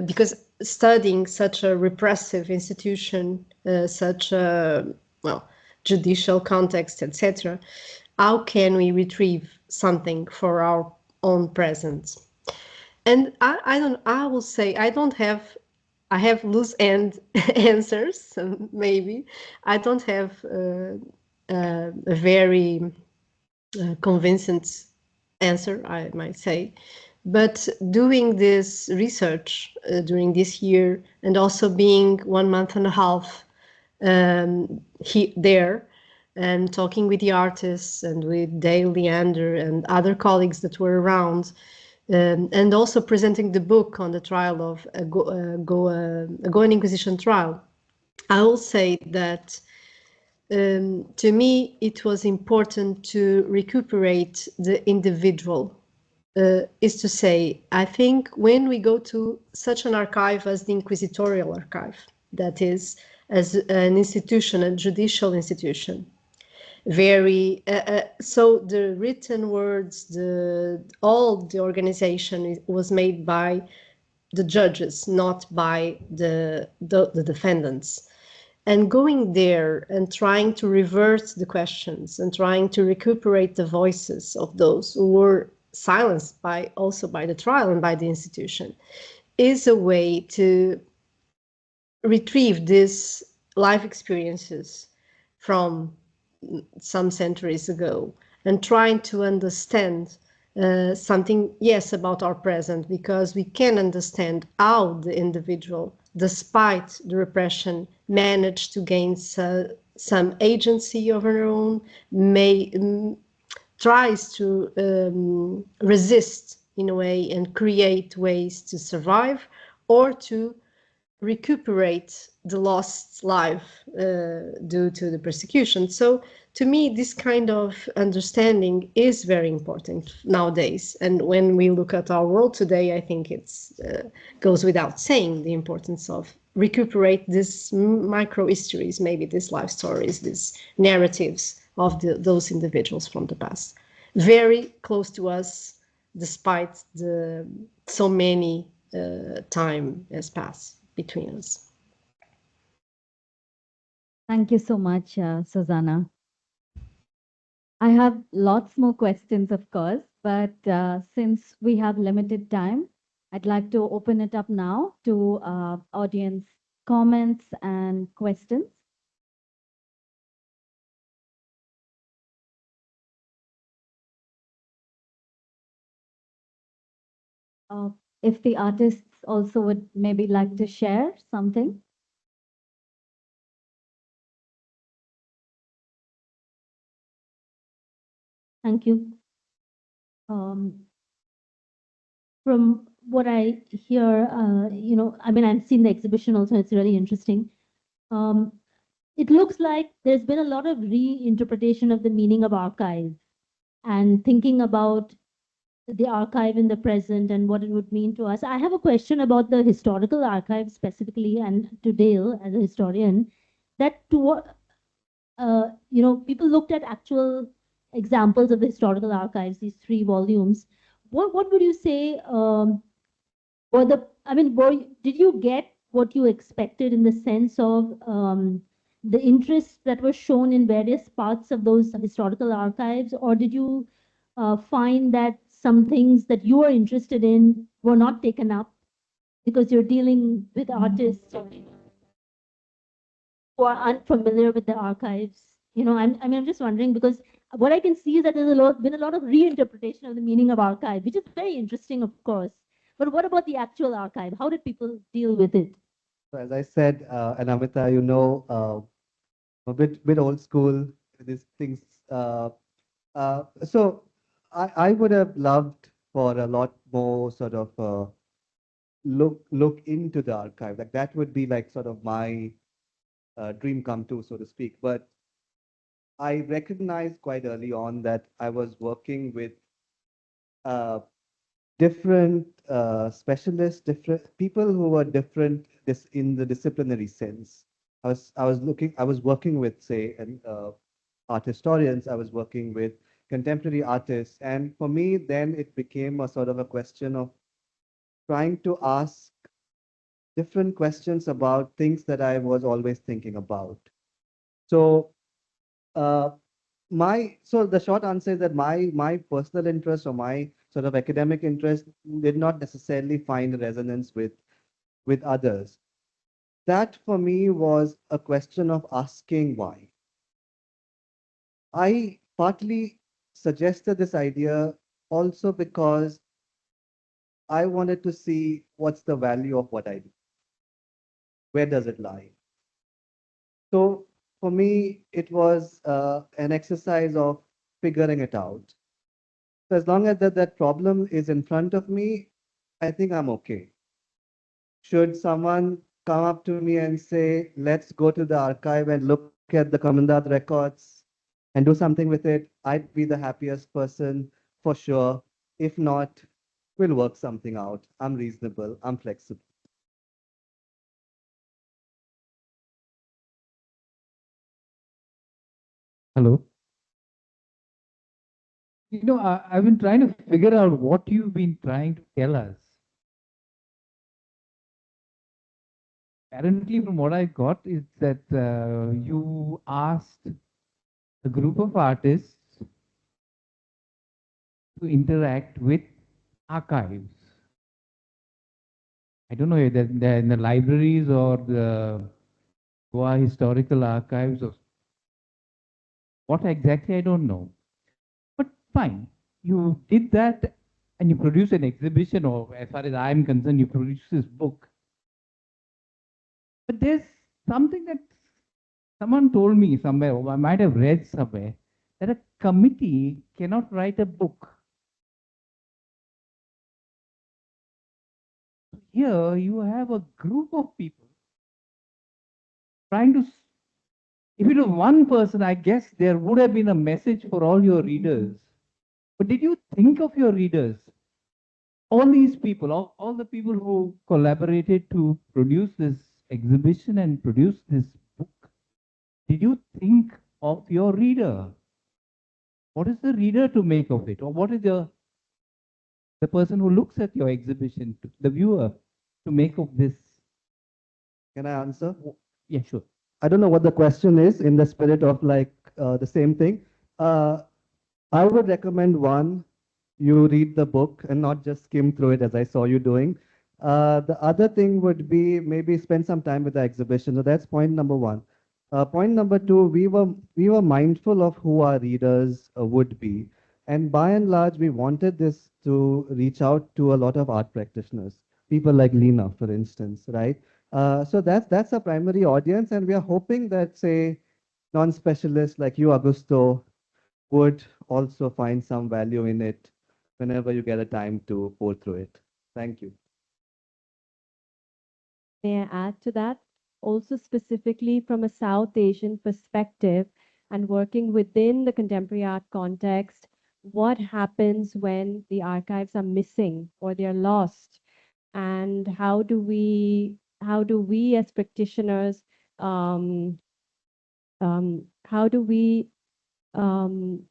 because studying such a repressive institution, such a, judicial context, etc., how can we retrieve something for our own present? And I will say, I have loose end answers, maybe. I don't have a very convincing answer, I might say. But doing this research during this year, and also being 1.5 months there, and talking with the artists and with Dale, Leandré, and other colleagues that were around, and also presenting the book on the trial of a Goan Inquisition trial, I will say that to me it was important to recuperate the individual. Is to say, I think when we go to such an archive as the Inquisitorial Archive, that is, as an institution, a judicial institution, very so the written words, all the organization was made by the judges, not by the defendants. And going there and trying to revert the questions and trying to recuperate the voices of those who were silenced also by the trial and by the institution is a way to retrieve these life experiences from some centuries ago and trying to understand something, yes, about our present, because we can understand how the individual, despite the repression, managed to gain some agency of her own, tries to resist in a way and create ways to survive or to recuperate the lost life due to the persecution. So to me, this kind of understanding is very important nowadays. And when we look at our world today, I think it goes without saying the importance of recuperate these micro histories, maybe these life stories, these narratives of those individuals from the past. Very close to us, despite so many time has passed between us. Thank you so much, Susana. I have lots more questions, of course, but since we have limited time, I'd like to open it up now to audience comments and questions. If the artists also would maybe like to share something. Thank you. From what I hear, I mean, I've seen the exhibition also, it's really interesting. It looks like there's been a lot of reinterpretation of the meaning of archive and thinking about the archive in the present and what it would mean to us. I have a question about the historical archive specifically, and to Dale as a historian, that people looked at actual examples of the historical archives, these 3 volumes. What would you say did you get what you expected in the sense of the interests that were shown in various parts of those historical archives, or did you find that some things that you are interested in were not taken up because you're dealing with artists who are unfamiliar with the archives? I'm just wondering because what I can see is that there's been a lot of reinterpretation of the meaning of archive, which is very interesting, of course. But what about the actual archive? How did people deal with it? So as I said, and Amita, a bit old school, these things. So I would have loved for a lot more sort of look into the archive. Like that would be like sort of my dream come true, so to speak. But I recognized quite early on that I was working with uh, different specialists, different people who were different this in the disciplinary sense. I was working with, say, art historians. I was working with contemporary artists, and for me, then it became a sort of a question of trying to ask different questions about things that I was always thinking about. So, uh, so the short answer is that my personal interest or my sort of academic interest did not necessarily find resonance with others. That for me was a question of asking why. I partly suggested this idea also because I wanted to see what's the value of what I do. Where does it lie? So for me, it was an exercise of figuring it out. So as long as that problem is in front of me, I think I'm okay. Should someone come up to me and say, let's go to the archive and look at the Commandant records and do something with it, I'd be the happiest person for sure. If not, we'll work something out. I'm reasonable, I'm flexible. Hello. I've been trying to figure out what you've been trying to tell us. Apparently, from what I got, is that you asked a group of artists to interact with archives. I don't know if they're in the libraries or the Goa historical archives or what exactly, I don't know. But fine, you did that and you produced an exhibition, or as far as I'm concerned, you produced this book. But there's something that someone told me somewhere, or I might have read somewhere, that a committee cannot write a book. Here you have a group of people trying to, if it was one person, I guess there would have been a message for all your readers. But did you think of your readers? All these people, all the people who collaborated to produce this exhibition and produce this book, did you think of your reader? What is the reader to make of it? Or what is the person who looks at your exhibition, the viewer, to make of this? Can I answer? Yeah, sure. I don't know what the question is in the spirit of like the same thing. I would recommend one, you read the book and not just skim through it as I saw you doing. The other thing would be maybe spend some time with the exhibition. So that's point number one. Point number two, we were mindful of who our readers would be. And by and large, we wanted this to reach out to a lot of art practitioners, people like Lina, for instance, right? So that's a primary audience, and we are hoping that, say, non-specialists like you, Augusto, would also find some value in it whenever you get a time to pour through it. Thank you. May I add to that? Also, specifically from a South Asian perspective and working within the contemporary art context, what happens when the archives are missing or they're lost? And how do we as practitioners, um, how do we um,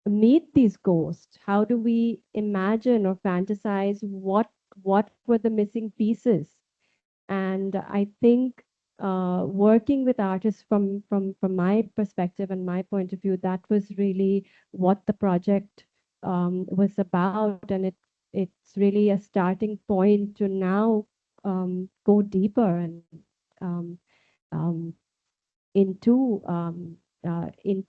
meet these ghosts? How do we imagine or fantasize what were the missing pieces? And I think working with artists from my perspective and my point of view, that was really what the project was about, and it's really a starting point to now go deeper and um, um, into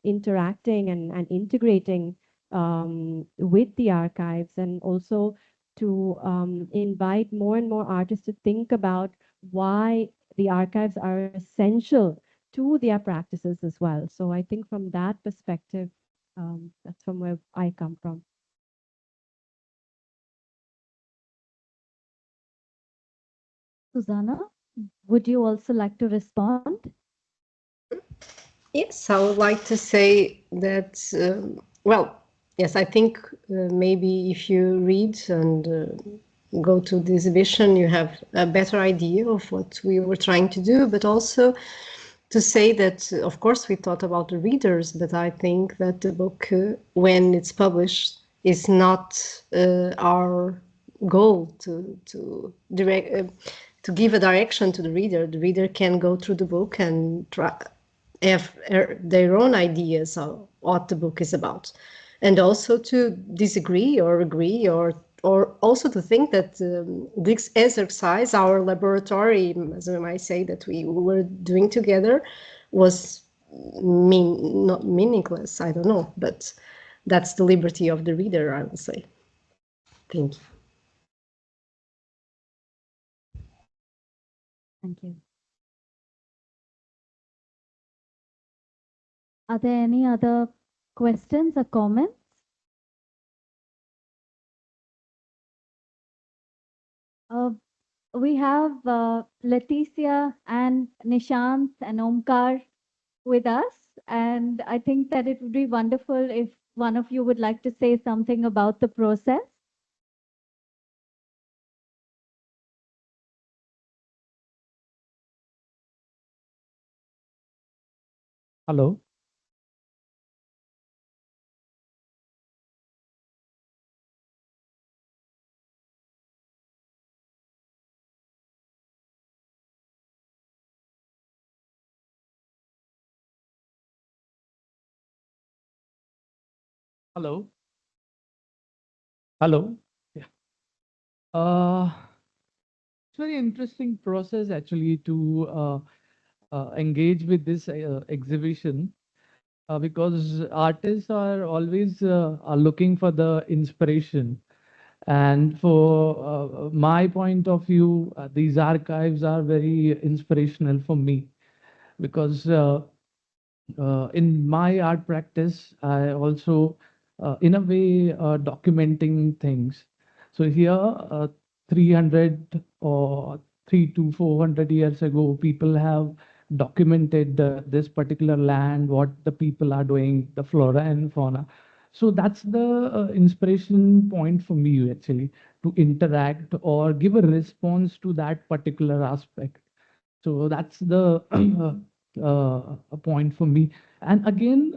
interacting and integrating with the archives, and also to invite more and more artists to think about why the archives are essential to their practices as well. So I think from that perspective, that's from where I come from. Susana, would you also like to respond? Yes, I would like to say that, well, yes, I think maybe if you read and go to the exhibition, you have a better idea of what we were trying to do, but also to say that, of course, we thought about the readers, but I think that the book, when it's published, is not our goal to direct to give a direction to the reader. The reader can go through the book and try, have their own ideas of what the book is about, and also to disagree or agree, or also to think that this exercise, our laboratory, as I might say, that we were doing together, was not meaningless. I don't know, but that's the liberty of the reader, I would say. Thank you. Thank you. Are there any other questions or comments? We have Leticia and Nishant and Omkar with us, and I think that it would be wonderful if one of you would like to say something about the process. Hello. Hello. Hello. Yeah. It's very interesting process actually to engage with this exhibition, because artists are always are looking for the inspiration. And for my point of view, these archives are very inspirational for me, because in my art practice, I also, in a way, documenting things. So here, 300 or 3 to 400 years ago, people have documented this particular land, what the people are doing, the flora and fauna. So that's the inspiration point for me, actually, to interact or give a response to that particular aspect. So that's the a point for me. And again,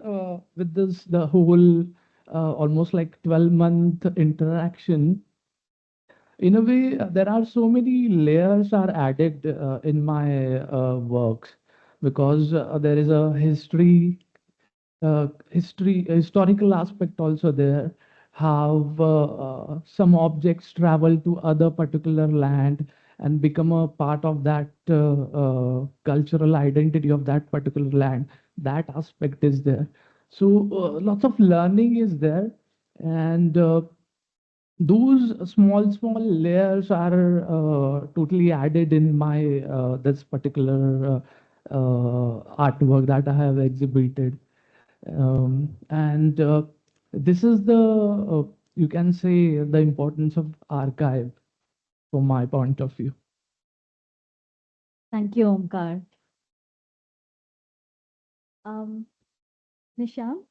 with this, the whole almost like 12-month interaction, in a way, there are so many layers are added in my works, because there is a historical aspect also there, how some objects travel to other particular land and become a part of that cultural identity of that particular land. That aspect is there. So lots of learning is there, and those small layers are totally added in my this particular artwork that I have exhibited. And this is the, you can say, the importance of archive from my point of view. Thank you, Omkar. Um, Nishant?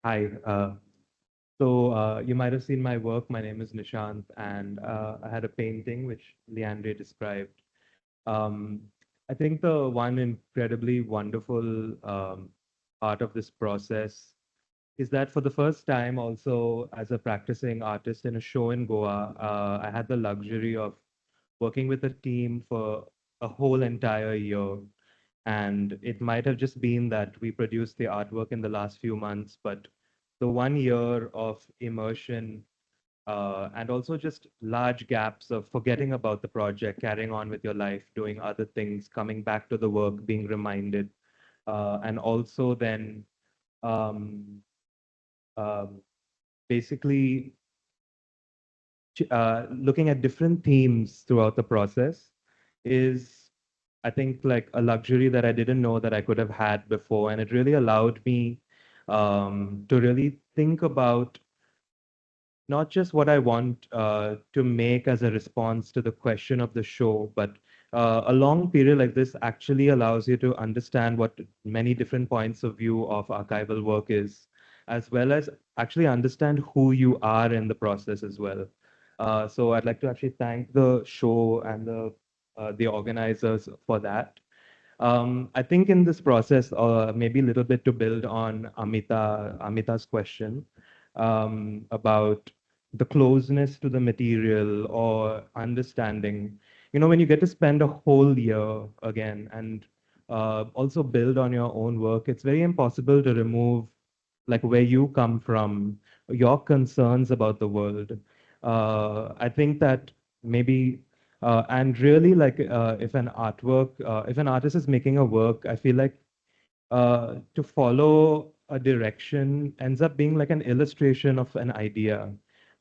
Hi. So you might have seen my work. My name is Nishant, and I had a painting which Leandré described. Um, I think the one incredibly wonderful part of this process is that for the first time, also as a practicing artist in a show in Goa, I had the luxury of working with a team for a whole entire year. And it might have just been that we produced the artwork in the last few months, but the 1 year of immersion and also just large gaps of forgetting about the project, carrying on with your life, doing other things, coming back to the work, being reminded, and also then um, um, basically looking at different themes throughout the process is, I think, like a luxury that I didn't know that I could have had before. And it really allowed me to really think about not just what I want to make as a response to the question of the show, but a long period like this actually allows you to understand what many different points of view of archival work is, as well as actually understand who you are in the process as well. So I'd like to actually thank the show and the organizers for that. I think in this process, maybe a little bit to build on Amita's question about the closeness to the material or understanding. You know, when you get to spend a whole year again and also build on your own work, it's very impossible to remove like where you come from, your concerns about the world. I think that maybe and really, like, if an artist is making a work, I feel like to follow a direction ends up being like an illustration of an idea.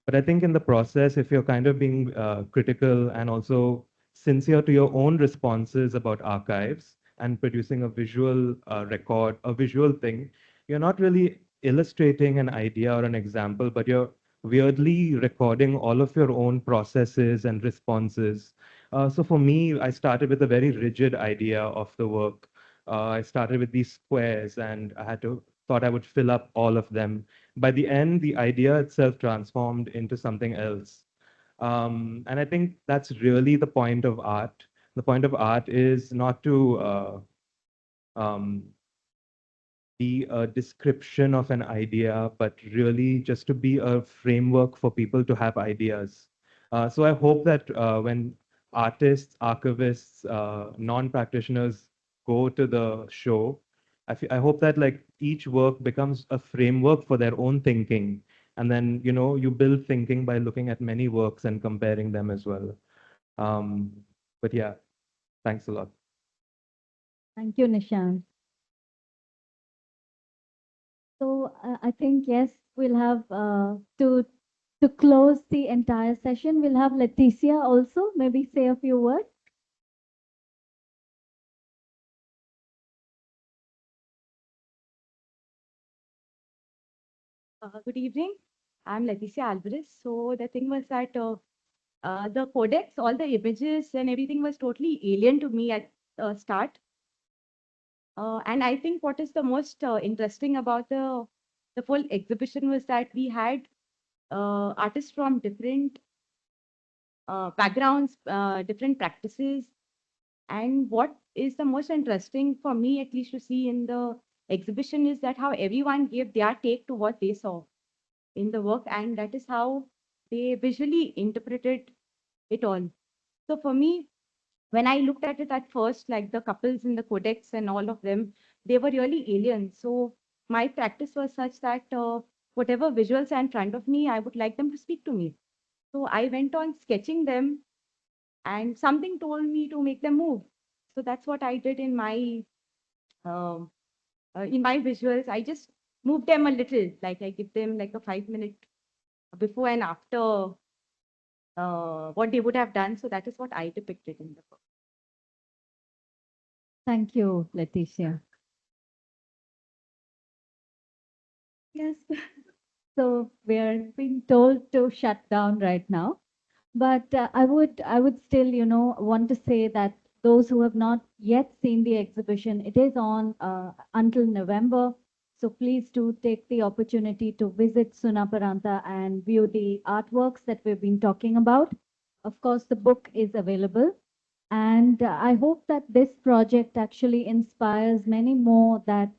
But I think in the process, if you're kind of being critical and also sincere to your own responses about archives and producing a visual record, a visual thing, you're not really illustrating an idea or an example, but you're weirdly recording all of your own processes and responses. So for me, I started with a very rigid idea of the work. I started with these squares and I had to thought I would fill up all of them. By the end, the idea itself transformed into something else. And I think that's really the point of art. The point of art is not to um, be a description of an idea, but really just to be a framework for people to have ideas. So I hope that when artists, archivists, non-practitioners go to the show, I hope that like each work becomes a framework for their own thinking. And then, you know, you build thinking by looking at many works and comparing them as well. Um, but yeah, thanks a lot. Thank you, Nishant. So I think, yes, we'll have to close the entire session, we'll have Leticia also maybe say a few words. Good evening. I'm Leticia Alvarez. So the thing was that the codex, all the images and everything was totally alien to me at the start. And I think what is the most interesting about the full exhibition was that we had artists from different backgrounds, different practices. And what is the most interesting for me, at least to see in the exhibition, is that how everyone gave their take to what they saw in the work, and that is how they visually interpreted it all. So for me, when I looked at it at first, like the couples in the codex and all of them, they were really alien. So my practice was such that whatever visuals are in front of me, I would like them to speak to me. So I went on sketching them, and something told me to make them move. So that's what I did um, in my visuals. I just moved them a little, like I give them like a 5 minute before and after what they would have done. So that is what I depicted in the book. Thank you, Leticia. Yes. So we're being told to shut down right now. But I would still, want to say that those who have not yet seen the exhibition, it is on until November. So please do take the opportunity to visit Sunaparanta and view the artworks that we've been talking about. Of course, the book is available. And I hope that this project actually inspires many more that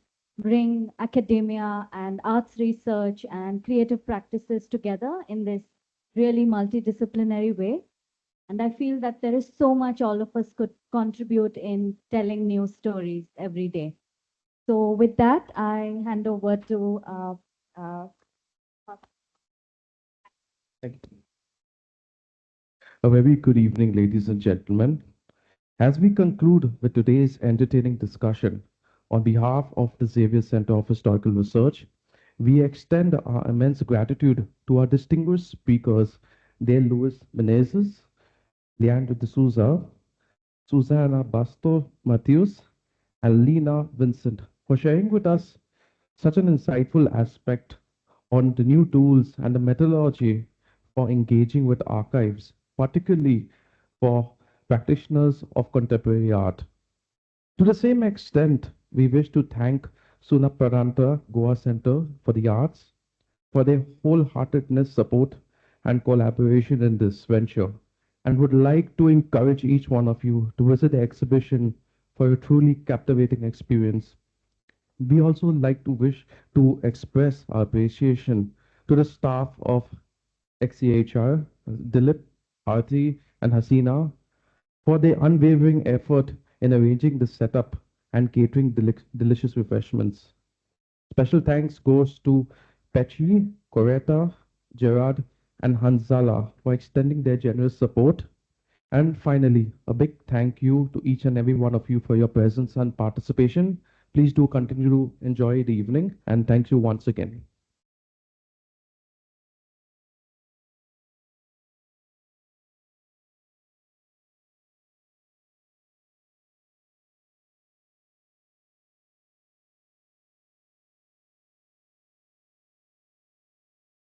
bring academia and arts research and creative practices together in this really multidisciplinary way. And I feel that there is so much all of us could contribute in telling new stories every day. So with that, I hand over to uh, Thank you. A very good evening, ladies and gentlemen. As we conclude with today's entertaining discussion, on behalf of the Xavier Center of Historical Research, we extend our immense gratitude to our distinguished speakers, Dale Luis Menezes, Leandré de Souza, Susana Bastos Mateus, and Lina Vincent for sharing with us such an insightful aspect on the new tools and the methodology for engaging with archives, particularly for practitioners of contemporary art. To the same extent, we wish to thank Sunaparanta Goa Center for the Arts for their wholeheartedness, support, and collaboration in this venture, and would like to encourage each one of you to visit the exhibition for a truly captivating experience. We also like to wish to express our appreciation to the staff of XCHR, Dilip, Aarti, and Hasina for their unwavering effort in arranging the setup and catering delicious refreshments. Special thanks goes to Pechi, Coretta, Gerard, and Hanzala for extending their generous support. And finally, a big thank you to each and every one of you for your presence and participation. Please do continue to enjoy the evening, and thank you once again.